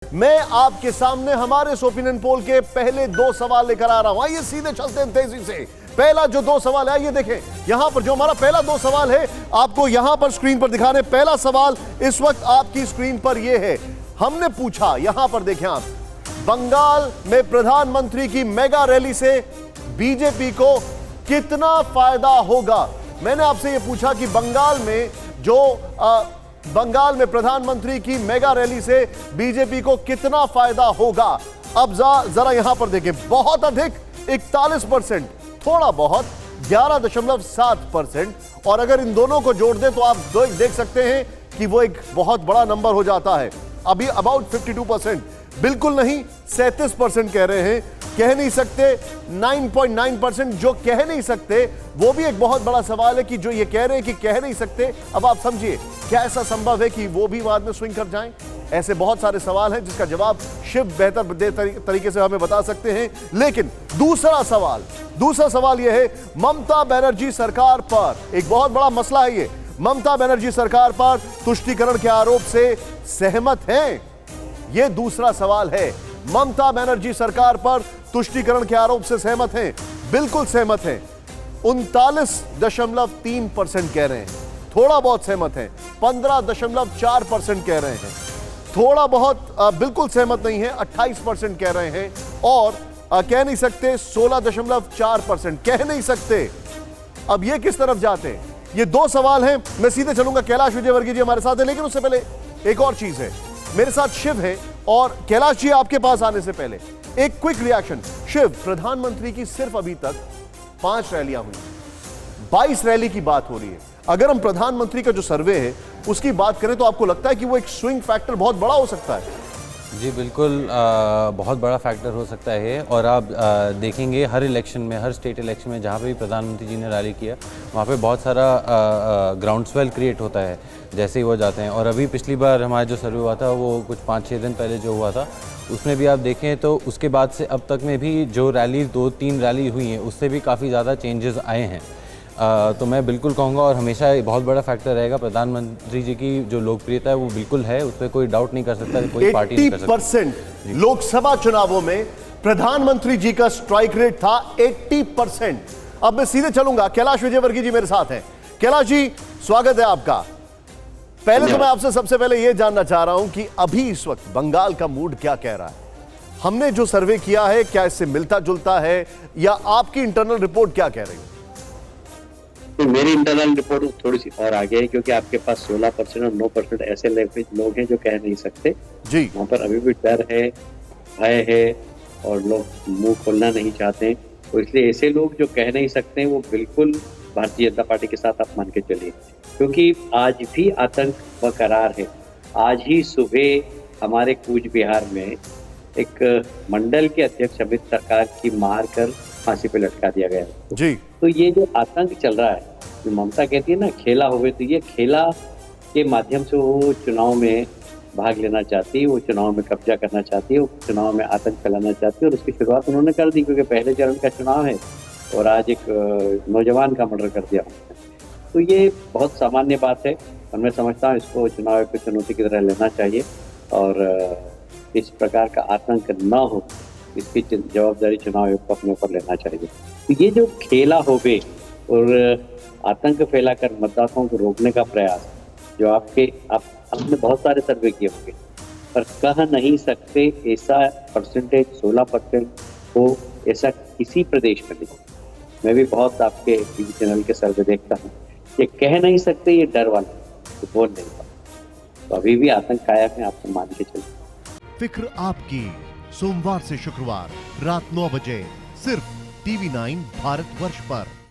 मैं आपके सामने हमारे इस ओपिनियन पोल के पहले दो सवाल लेकर आ रहा हूं। आइए सीधे चलते हैं तेजी से। पहला जो दो सवाल है, ये देखें यहां पर जो हमारा पहला दो सवाल है, आपको यहां पर स्क्रीन पर दिखा रहे हैं। पहला सवाल इस वक्त आपकी स्क्रीन पर यह है। हमने पूछा, यहां पर देखें आप, बंगाल में प्रधानमंत्री की मेगा रैली से बीजेपी को कितना फायदा होगा। मैंने आपसे यह पूछा कि बंगाल में प्रधानमंत्री की मेगा रैली से बीजेपी को कितना फायदा होगा। अब जरा यहां पर देखें, बहुत अधिक 41%, थोड़ा बहुत 11.7%, और अगर इन दोनों को जोड़ दें तो आप देख सकते हैं कि वो एक बहुत बड़ा नंबर हो जाता है। अभी अबाउट 52%, बिल्कुल नहीं 37% कह रहे हैं, कह नहीं सकते 9.9%, जो कह नहीं सकते वो भी एक बहुत बड़ा सवाल है कि जो ये कह रहे हैं कि कह नहीं सकते। अब आप समझिए, क्या ऐसा संभव है कि वो भी बाद में स्विंग कर जाएं? ऐसे बहुत सारे सवाल हैं जिसका जवाब शिव बेहतर तरीके से हमें बता सकते हैं। लेकिन दूसरा सवाल यह है, ममता बनर्जी सरकार पर एक बहुत बड़ा मसला है। ये ममता बनर्जी सरकार पर तुष्टीकरण के आरोप से सहमत हैं? यह दूसरा सवाल है। ममता बनर्जी सरकार पर तुष्टीकरण के आरोप से सहमत हैं? बिल्कुल सहमत हैं। 39.3% कह रहे हैं। थोड़ा बहुत सहमत हैं 15.4% कह रहे हैं। थोड़ा बहुत बिल्कुल सहमत नहीं है 28% कह रहे हैं। और कह नहीं सकते 16.4%, कह नहीं सकते। अब ये किस तरफ जाते हैं? ये दो सवाल हैं। मैं सीधे चलूंगा, कैलाश विजयवर्गीय जी हमारे साथ है, लेकिन उससे पहले एक और चीज है। मेरे साथ शिव है, और कैलाश जी आपके पास आने से पहले एक क्विक रिएक्शन। शिव, प्रधानमंत्री की सिर्फ अभी तक 5 रैलियां हुई, 22 रैली की बात हो रही है। अगर हम प्रधानमंत्री का जो सर्वे है उसकी बात करें तो आपको लगता है कि वो एक स्विंग फैक्टर बहुत बड़ा हो सकता है? जी बिल्कुल, बहुत बड़ा फैक्टर हो सकता है। और आप देखेंगे हर इलेक्शन में, हर स्टेट इलेक्शन में जहाँ पे भी प्रधानमंत्री जी ने रैली किया, वहाँ पे बहुत सारा ग्राउंड स्वेल क्रिएट होता है जैसे ही वो जाते हैं। और अभी पिछली बार हमारा जो सर्वे हुआ था वो कुछ 5-6 दिन पहले जो हुआ था, उसमें भी आप देखें तो उसके बाद से अब तक में भी जो रैली 2-3 रैली हुई हैं उससे भी काफ़ी ज़्यादा चेंजेस आए हैं। तो मैं बिल्कुल कहूँगा, और हमेशा ये बहुत बड़ा फैक्टर रहेगा, प्रधानमंत्री जी की जो लोकप्रियता है वो बिल्कुल है, उस पर कोई डाउट नहीं कर सकता, कोई पार्टी नहीं कर सकती। 80% लोकसभा चुनावों में प्रधानमंत्री जी का स्ट्राइक रेट था 80%। अब मैं सीधे चलूंगा, कैलाश विजयवर्गीय जी मेरे साथ हैं। कैलाश जी, स्वागत है आपका। पहले तो मैं आपसे सबसे पहले यह जानना चाह रहा हूं कि अभी इस वक्त बंगाल का मूड क्या कह रहा है। हमने जो सर्वे किया है क्या इससे मिलता जुलता है, या आपकी इंटरनल रिपोर्ट क्या कह रही है? तो मेरी इंटरनल रिपोर्ट थोड़ी सी और आगे है, क्योंकि आपके पास 16% और 9% ऐसे लोग हैं जो कह नहीं सकते जी। वहाँ पर अभी भी डर है, भय है, और लोग मुंह खोलना नहीं चाहते। तो इसलिए ऐसे लोग जो कह नहीं सकते वो बिल्कुल भारतीय जनता पार्टी के साथ आप मान के चलिए, क्योंकि आज भी आतंक बरकरार है। आज ही सुबह हमारे कूच बिहार में एक मंडल के अध्यक्ष अमित सरकार की मार कर फांसी पे लटका दिया गया जी। तो ये जो आतंक चल रहा है, जो ममता कहती है ना खेला होवे, तो ये खेला के माध्यम से वो चुनाव में भाग लेना चाहती है, वो चुनाव में कब्जा करना चाहती है, वो चुनाव में आतंक फैलाना चाहती है। और उसकी शुरुआत उन्होंने कर दी, क्योंकि पहले चरण का चुनाव है और आज एक नौजवान का मर्डर कर दिया। तो ये बहुत सामान्य बात है, और मैं समझता हूँ इसको चुनाव आयोग की चुनौती की तरह लेना चाहिए, और इस प्रकार का आतंक न हो इसकी जवाबदारी चुनाव आयोग को अपने ऊपर लेना चाहिए। तो ये जो खेला होवे और आतंक फैलाकर मतदाताओं को रोकने का प्रयास, जो आपने बहुत सारे सर्वे किए होंगे, पर कह नहीं सकते ऐसा परसेंटेज 16% हो, ऐसा किसी प्रदेश में नहीं। मैं भी बहुत आपके टीवी चैनल के सर्वे देखता हूँ, ये कह नहीं सकते, ये डर वाला तो बोल नहीं पाते। तो अभी भी आतंक कायम है, आपको मान के चलिए। फिक्र आपकी, सोमवार से शुक्रवार रात 9 बजे सिर्फ TV9 भारतवर्ष पर।